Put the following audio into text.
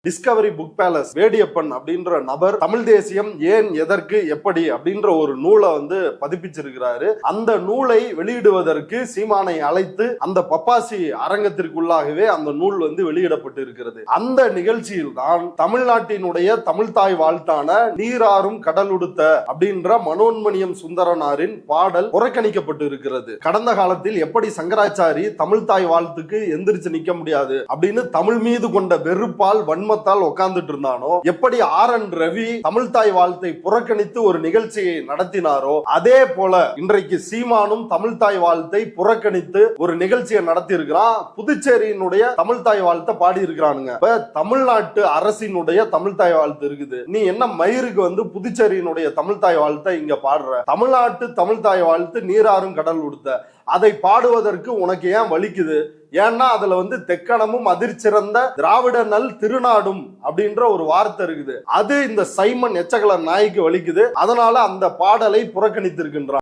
Discovery book palace Vediyappan அப்படின்ற நபர் தமிழ் தேசியம் ஏன் எதற்கு எப்படி அப்படின்ற ஒரு நூலை பதிப்பிச்சிருக்கிறாரு. அந்த நூலை வெளியிடுவதற்கு சீமானை அழைத்து அந்த பப்பாசி அரங்கத்திற்குள்ளாகவே அந்த நூல் வெளியிடப்பட்டு இருக்கிறது. அந்த நிகழ்ச்சியில் தான் தமிழ்நாட்டினுடைய தமிழ்தாய் வாழ்த்தான நீராறும் கடலுடுத்த அப்படின்ற மனோன்மணியம் சுந்தரனாரின் பாடல் புறக்கணிக்கப்பட்டு இருக்கிறது. கடந்த காலத்தில் எப்படி சங்கராச்சாரி தமிழ்தாய் வாழ்த்துக்கு எந்திரிச்சு நிக்க முடியாது அப்படின்னு தமிழ் மீது கொண்ட வெறுப்பால் வன்மத்தால் உட்கார்ந்துட்டு இருந்தானோ, எப்படி ஆர்.என். ரவி தமிழ்தாய் வாழ்த்தை புறக்கணித்து ஒரு நிகழ்ச்சியை நடத்தினாரோ, அதே போல இன்றைக்கு சீமானும் தமிழ்தாய் வாழ்த்தை புறக்கணித்து ஒரு நிகழ்ச்சியை நடத்தி இருக்கிறான். புதுச்சேரியினுடைய தமிழ்தாய் வாழ்த்தை பாடி இருக்கிறானுங்க. இப்ப தமிழ்நாட்டு அரசினுடைய தமிழ்தாய் வாழ்த்து இருக்குது. நீ என்ன மயிருக்கு புதுச்சேரியினுடைய தமிழ்தாய் வாழ்த்தை இங்க பாடுற? தமிழ்நாட்டு தமிழ்தாய் வாழ்த்து நீராறும் கடல் உடுத்த, அதை பாடுவதற்கு உனக்கு ஏன் வலிக்குது? ஏன்னா அதுல தெக்கணமும் அதிர்ச்சிறந்த திராவிட நல் திருநாடும் அப்படின்ற ஒரு வார்த்தை இருக்குது. அது இந்த சைமன் எச்சகல நாய்க்கு வலிக்குது. அதனால அந்த பாடலை புறக்கணித்திருக்கின்றான்.